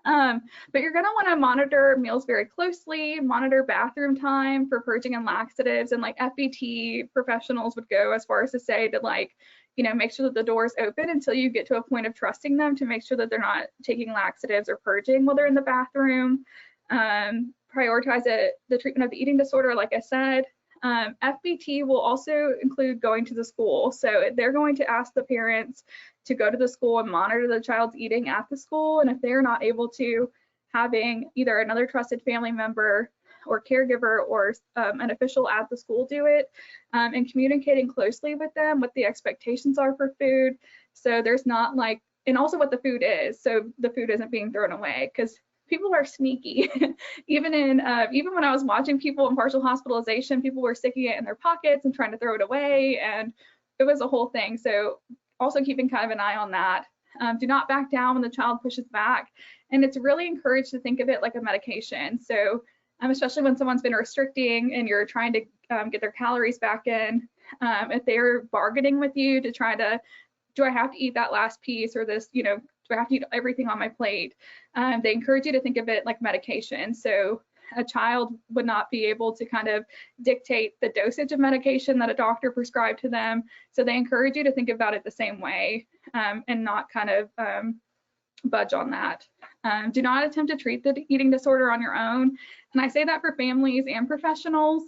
B: but you're gonna wanna monitor meals very closely, monitor bathroom time for purging and laxatives, and like FBT professionals would go as far as to say to make sure that the door is open until you get to a point of trusting them to make sure that they're not taking laxatives or purging while they're in the bathroom. Prioritize the treatment of the eating disorder, like I said. FBT will also include going to the school. So they're going to ask the parents to go to the school and monitor the child's eating at the school. And if they're not able to, having either another trusted family member or caregiver or an official at the school do it, and communicating closely with them what the expectations are for food. So there's not like, and also what the food is. So the food isn't being thrown away, because people are sneaky. even when I was watching people in partial hospitalization, people were sticking it in their pockets and trying to throw it away, and it was a whole thing. So also keeping kind of an eye on that. Do not back down when the child pushes back, and it's really encouraged to think of it like a medication. So especially when someone's been restricting and you're trying to get their calories back in, if they're bargaining with you to try to, do I have to eat that last piece, or this, do I have to eat everything on my plate? They encourage you to think of it like medication. So a child would not be able to kind of dictate the dosage of medication that a doctor prescribed to them. So they encourage you to think about it the same way, and not kind of budge on that. Do not attempt to treat the eating disorder on your own. And I say that for families and professionals.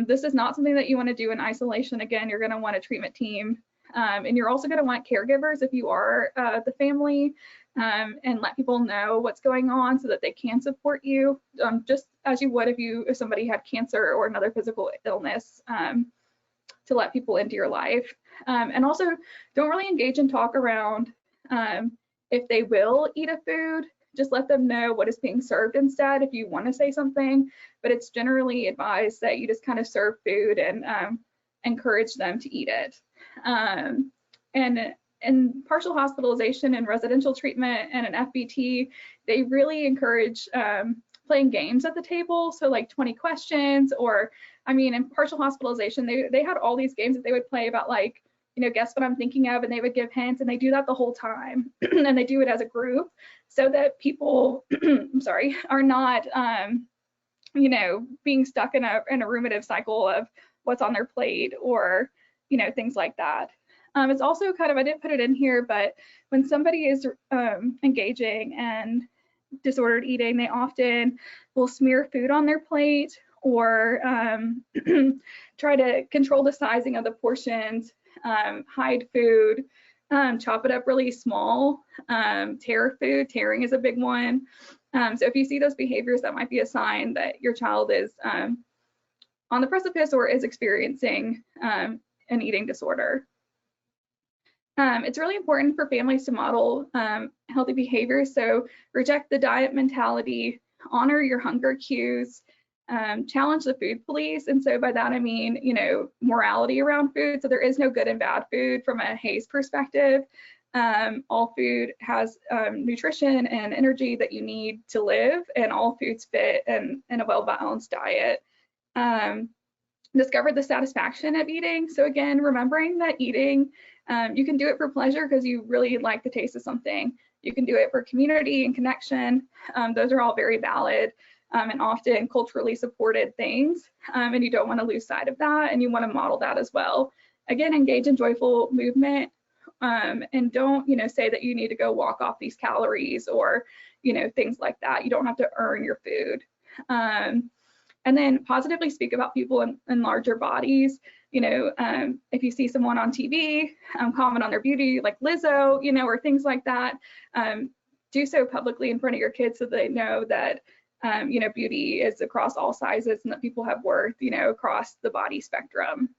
B: This is not something that you want to do in isolation. Again, you're going to want a treatment team. And you're also going to want caregivers if you are the family. and let people know what's going on so that they can support you, just as you would if somebody had cancer or another physical illness, to let people into your life. And also don't really engage in talk around if they will eat a food. Just let them know what is being served instead if you want to say something, but it's generally advised that you just kind of serve food and encourage them to eat it. And partial hospitalization and residential treatment and an FBT, they really encourage playing games at the table. So like 20 questions, or I mean, in partial hospitalization, they had all these games that they would play about, like, you know, guess what I'm thinking of, and they would give hints, and they do that the whole time. And they do it as a group so that people, I'm sorry, are not, you know, being stuck in a ruminative cycle of what's on their plate, or, you know, things like that. It's also kind of, I didn't put it in here, but when somebody is engaging in disordered eating, they often will smear food on their plate, or try to control the sizing of the portions, hide food, chop it up really small, tear food. Tearing is a big one. So if you see those behaviors, that might be a sign that your child is on the precipice or is experiencing an eating disorder. It's really important for families to model healthy behaviors. So reject the diet mentality, honor your hunger cues, challenge the food police. And so by that, I mean, you know, morality around food. So there is no good and bad food from a Hayes perspective. All food has nutrition and energy that you need to live, and all foods fit in a well-balanced diet. Discover the satisfaction of eating. So again, remembering that eating, you can do it for pleasure because you really like the taste of something. You can do it for community and connection. Those are all very valid and often culturally supported things. And you don't want to lose sight of that, and you want to model that as well. Again, engage in joyful movement, and don't, you know, say that you need to go walk off these calories, or, you know, things like that. You don't have to earn your food. And then positively speak about people in larger bodies. You know, if you see someone on TV, comment on their beauty, like Lizzo, you know, or things like that. Do so publicly in front of your kids so they know that, you know, beauty is across all sizes, and that people have worth, you know, across the body spectrum.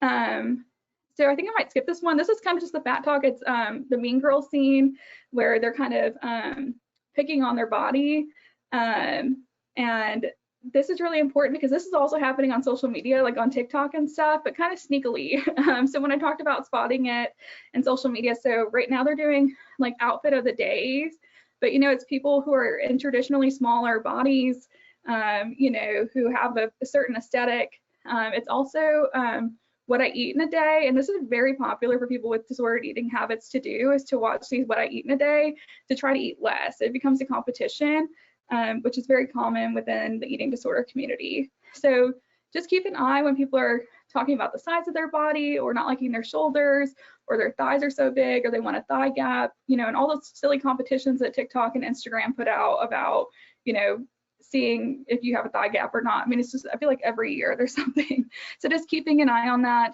B: So I think I might skip this one. This is kind of just the fat talk. It's the Mean Girls scene where they're kind of picking on their body. And this is really important because this is also happening on social media, like on TikTok and stuff, but kind of sneakily. So when I talked about spotting it in social media, so right now they're doing like outfit of the days, but, you know, it's people who are in traditionally smaller bodies, you know, who have a certain aesthetic. It's also what I eat in a day, and this is very popular for people with disordered eating habits to do, is to watch these what I eat in a day to try to eat less. It becomes a competition. Which is very common within the eating disorder community. So just keep an eye when people are talking about the size of their body, or not liking their shoulders, or their thighs are so big, or they want a thigh gap, you know, and all those silly competitions that TikTok and Instagram put out about, you know, seeing if you have a thigh gap or not. I mean, it's just, I feel like every year there's something. So just keeping an eye on that,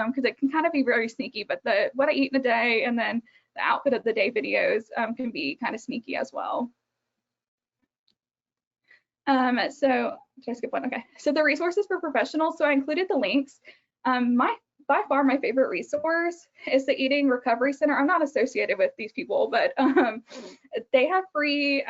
B: because it can kind of be very sneaky, but the what I eat in a day and then the outfit of the day videos can be kind of sneaky as well. So did I skip one? Okay. So the resources for professionals. So I included the links. By far my favorite resource is the Eating Recovery Center. I'm not associated with these people, but they have free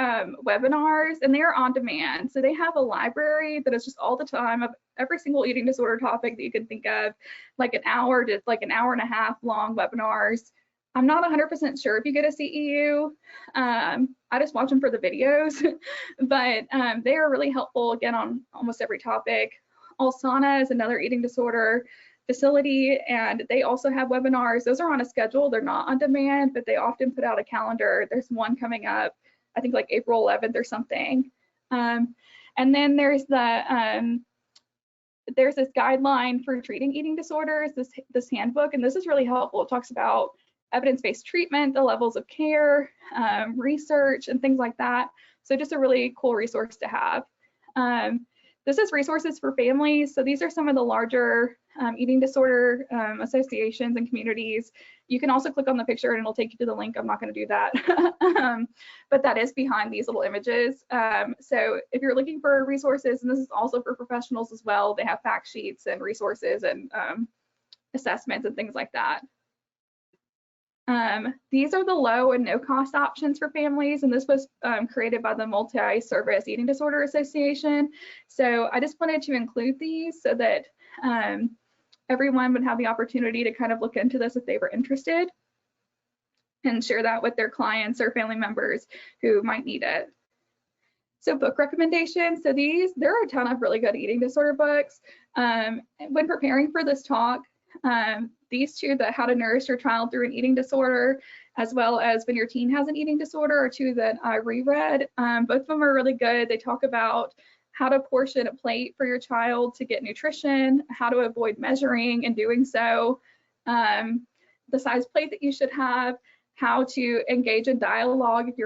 B: webinars, and they are on demand. So they have a library that is just all the time of every single eating disorder topic that you can think of, like an hour to like an hour and a half long webinars. I'm not 100% sure if you get a CEU. I just watch them for the videos, but they are really helpful, again, on almost every topic. Alsana is another eating disorder facility, and they also have webinars. Those are on a schedule. They're not on demand, but they often put out a calendar. There's one coming up, I think like April 11th or something. And then there's the there's this guideline for treating eating disorders, this handbook, and this is really helpful. It talks about evidence-based treatment, the levels of care, research, and things like that. So just a really cool resource to have. This is resources for families. So these are some of the larger eating disorder associations and communities. You can also click on the picture and it'll take you to the link. I'm not going to do that. But that is behind these little images. So if you're looking for resources, and this is also for professionals as well, they have fact sheets and resources and assessments and things like that. These are the low and no cost options for families, and this was created by the Multi-Service Eating Disorder Association. So I just wanted to include these so that everyone would have the opportunity to kind of look into this if they were interested and share that with their clients or family members who might need it. So book recommendations. So there are a ton of really good eating disorder books. When preparing for this talk, these two, the How to Nourish Your Child Through an Eating Disorder, as well as When Your Teen Has an Eating Disorder, are two that I reread. Both of them are really good. They talk about how to portion a plate for your child to get nutrition, how to avoid measuring and doing so, the size plate that you should have, how to engage in dialogue if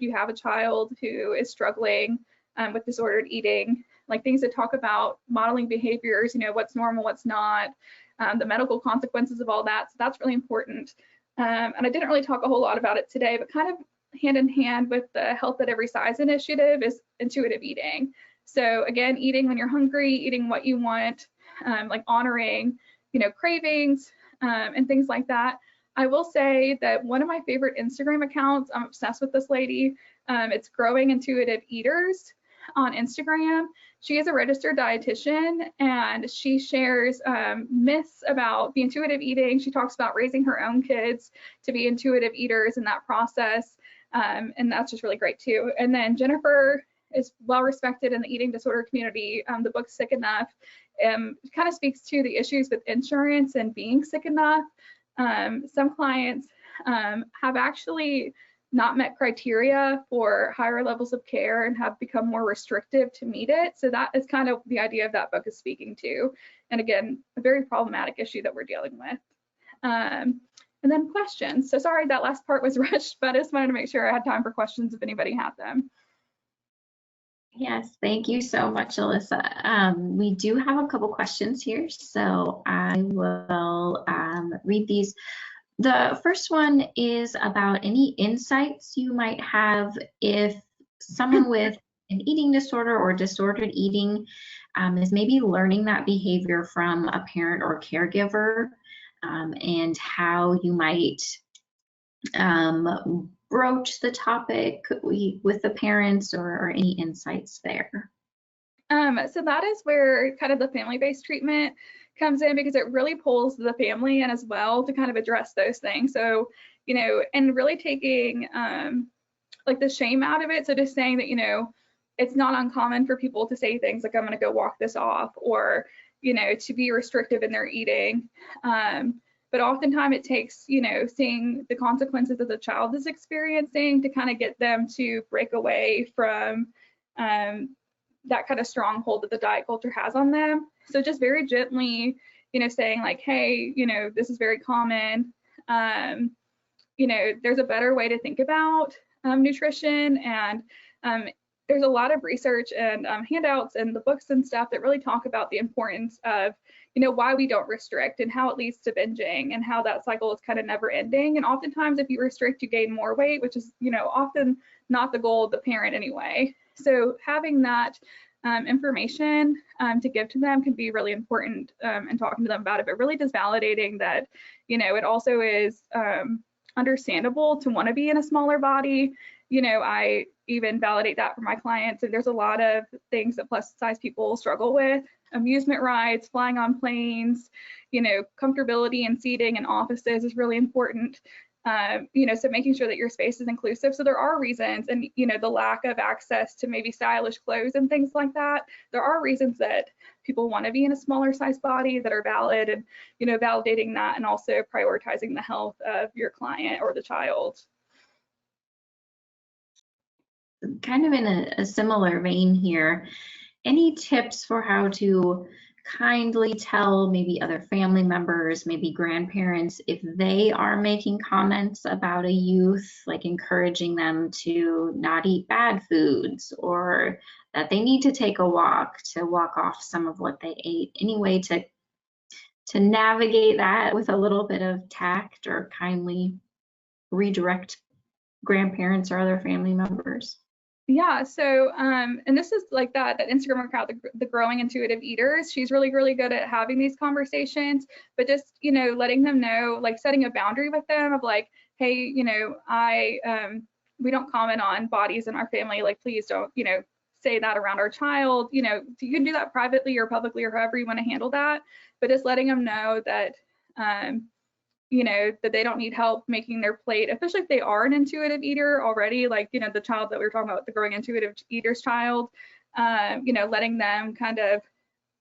B: you have a child who is struggling with disordered eating, like things that talk about modeling behaviors, what's normal, what's not, the medical consequences of all that. So that's really important. And I didn't really talk a whole lot about it today, but kind of hand in hand with the Health at Every Size initiative is intuitive eating. So again, eating when you're hungry, eating what you want, like honoring, cravings and things like that. I will say that one of my favorite Instagram accounts, I'm obsessed with this lady. It's Growing Intuitive Eaters on Instagram. She is a registered dietitian and she shares myths about the intuitive eating. She talks about raising her own kids to be intuitive eaters in that process. And that's just really great too. And then Jennifer is well respected in the eating disorder community. The book Sick Enough kind of speaks to the issues with insurance and being sick enough. Some clients have actually not met criteria for higher levels of care and have become more restrictive to meet it. So that is kind of the idea of that book is speaking to. And again, a very problematic issue that we're dealing with. And then questions. So sorry, that last part was rushed, but I just wanted to make sure I had time for questions if anybody had them.
A: Yes, thank you so much, Alyssa. We do have a couple questions here, so I will read these. The first one is about any insights you might have if someone with an eating disorder or disordered eating is maybe learning that behavior from a parent or caregiver, and how you might broach the topic with the parents or any insights there.
B: So that is where kind of the family-based treatment comes in, because it really pulls the family in as well to kind of address those things. So, and really taking like the shame out of it. So just saying that, it's not uncommon for people to say things like, I'm going to go walk this off, or, to be restrictive in their eating. But oftentimes it takes, seeing the consequences that the child is experiencing to kind of get them to break away from that kind of stronghold that the diet culture has on them. So just very gently, saying like, hey, this is very common. There's a better way to think about nutrition, and there's a lot of research and handouts and the books and stuff that really talk about the importance of, why we don't restrict and how it leads to binging and how that cycle is kind of never ending. And oftentimes if you restrict, you gain more weight, which is, often not the goal of the parent anyway. So having that information to give to them can be really important in talking to them about it, but really just validating that, it also is understandable to want to be in a smaller body. I even validate that for my clients. And there's a lot of things that plus size people struggle with. Amusement rides, flying on planes, comfortability in seating in offices is really important. So making sure that your space is inclusive. So there are reasons, and the lack of access to maybe stylish clothes and things like that, there are reasons that people want to be in a smaller size body that are valid, and validating that and also prioritizing the health of your client or the child.
A: Kind of in a similar vein here, any tips for how to kindly tell maybe other family members, maybe grandparents, if they are making comments about a youth, like encouraging them to not eat bad foods or that they need to take a walk to walk off some of what they ate. Any way to navigate that with a little bit of tact or kindly redirect grandparents or other family members?
B: Yeah, so and this is like that Instagram account, the growing intuitive eaters. She's really, really good at having these conversations, but just, you know, letting them know, like setting a boundary with them of like, hey, you know, we don't comment on bodies in our family, like please don't, you know, say that around our child. You know, you can do that privately or publicly or however you want to handle that, but just letting them know that you know, that they don't need help making their plate, especially if they are an intuitive eater already, like, you know, the child that we were talking about, the growing intuitive eaters child, you know, letting them kind of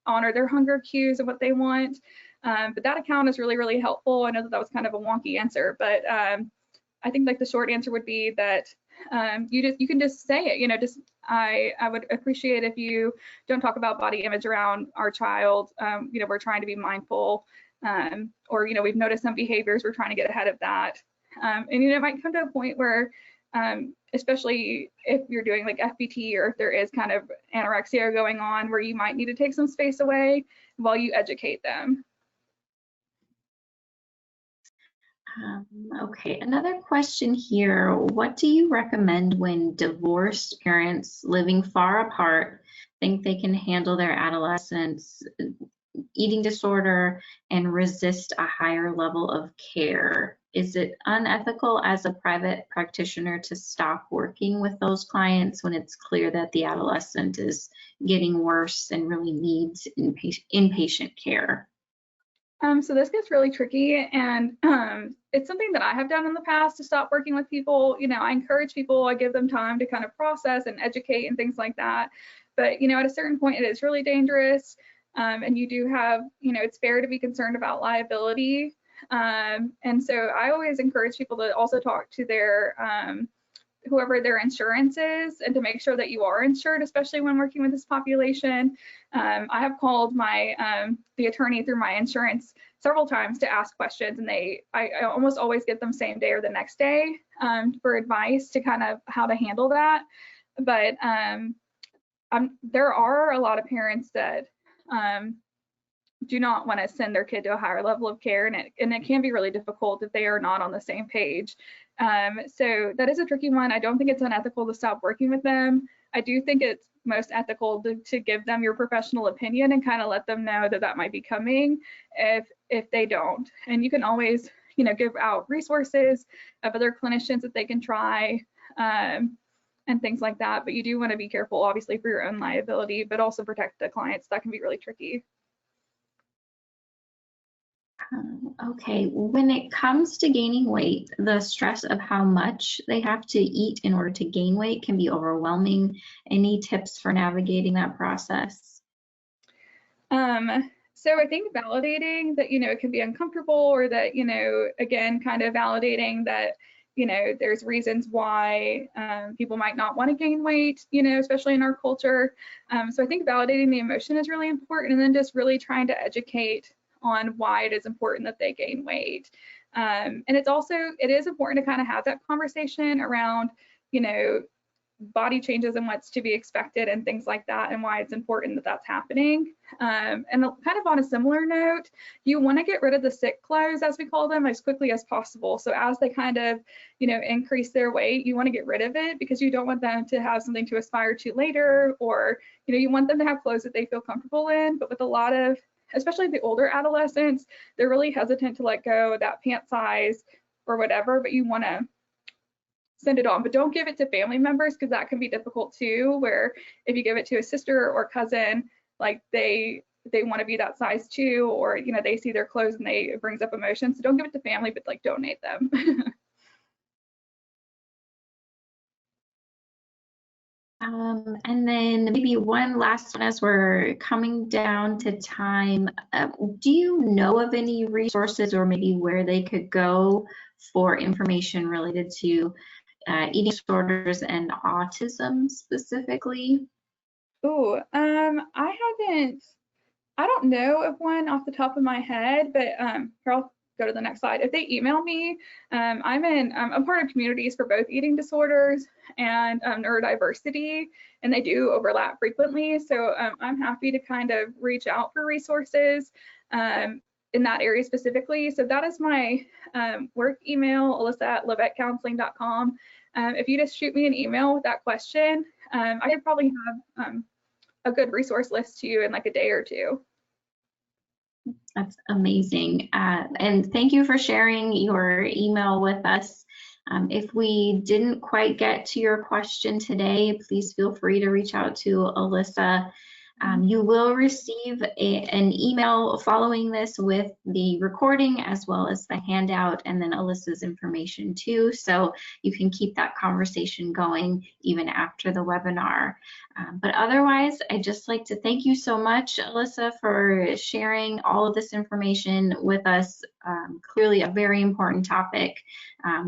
B: honor their hunger cues and what they want. But that account is really, really helpful. I know that that was kind of a wonky answer, but I think like the short answer would be that you can just say it, you know, just I would appreciate if you don't talk about body image around our child. You know, we're trying to be mindful. Or, you know, we've noticed some behaviors, we're trying to get ahead of that. And, you know, it might come to a point where, especially if you're doing like FBT or if there is kind of anorexia going on, where you might need to take some space away while you educate them.
A: Okay, another question here. What do you recommend when divorced parents living far apart think they can handle their adolescents' eating disorder and resist a higher level of care? Is it unethical as a private practitioner to stop working with those clients when it's clear that the adolescent is getting worse and really needs inpatient care?
B: So this gets really tricky, and it's something that I have done in the past to stop working with people. You know, I encourage people, I give them time to kind of process and educate and things like that. But, you know, at a certain point, it is really dangerous. And you do have, you know, it's fair to be concerned about liability. And so I always encourage people to also talk to their whoever their insurance is, and to make sure that you are insured, especially when working with this population. I have called my the attorney through my insurance several times to ask questions, and I almost always get them same day or the next day for advice to kind of how to handle that. But there are a lot of parents that do not want to send their kid to a higher level of care, and it can be really difficult if they are not on the same page. So that is a tricky one. I don't think it's unethical to stop working with them. I do think it's most ethical to give them your professional opinion and kind of let them know that that might be coming if they don't. And you can always, you know, give out resources of other clinicians that they can try and things like that. But you do want to be careful, obviously, for your own liability, but also protect the clients. That can be really tricky.
A: Okay, when it comes to gaining weight, the stress of how much they have to eat in order to gain weight can be overwhelming. Any tips for navigating that process?
B: So I think validating that, you know, it can be uncomfortable, or that, you know, again, kind of validating that, you know, there's reasons why people might not want to gain weight, you know, especially in our culture. So I think validating the emotion is really important, and then just really trying to educate on why it is important that they gain weight. And it is important to kind of have that conversation around, you know, body changes and what's to be expected and things like that, and why it's important that that's happening. And kind of on a similar note, you want to get rid of the sick clothes, as we call them, as quickly as possible. So as they kind of, you know, increase their weight, you want to get rid of it, because you don't want them to have something to aspire to later, or, you know, you want them to have clothes that they feel comfortable in. But with a lot of, especially the older adolescents, they're really hesitant to let go of that pant size or whatever, but you want to send it on. But don't give it to family members, because that can be difficult too, where if you give it to a sister or cousin, like they want to be that size too, or, you know, they see their clothes and it brings up emotions. So don't give it to family, but like donate them.
A: And then maybe one last one as we're coming down to time. Do you know of any resources, or maybe where they could go for information related to eating disorders and autism specifically?
B: Ooh, I don't know of one off the top of my head, but here, go to the next slide. If they email me, I'm part of communities for both eating disorders and neurodiversity, and they do overlap frequently. So I'm happy to kind of reach out for resources in that area specifically. So that is my work email, alyssa@levettecounseling.com. If you just shoot me an email with that question, I could probably have a good resource list to you in like a day or two.
A: That's amazing. And thank you for sharing your email with us. If we didn't quite get to your question today, please feel free to reach out to Alyssa. You will receive an email following this with the recording as well as the handout and then Alyssa's information too. So you can keep that conversation going even after the webinar. But otherwise, I'd just like to thank you so much, Alyssa, for sharing all of this information with us. Clearly a very important topic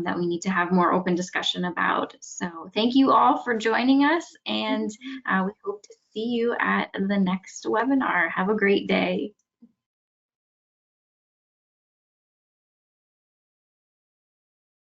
A: that we need to have more open discussion about. So thank you all for joining us, and we hope to see you at the next webinar. Have a great day.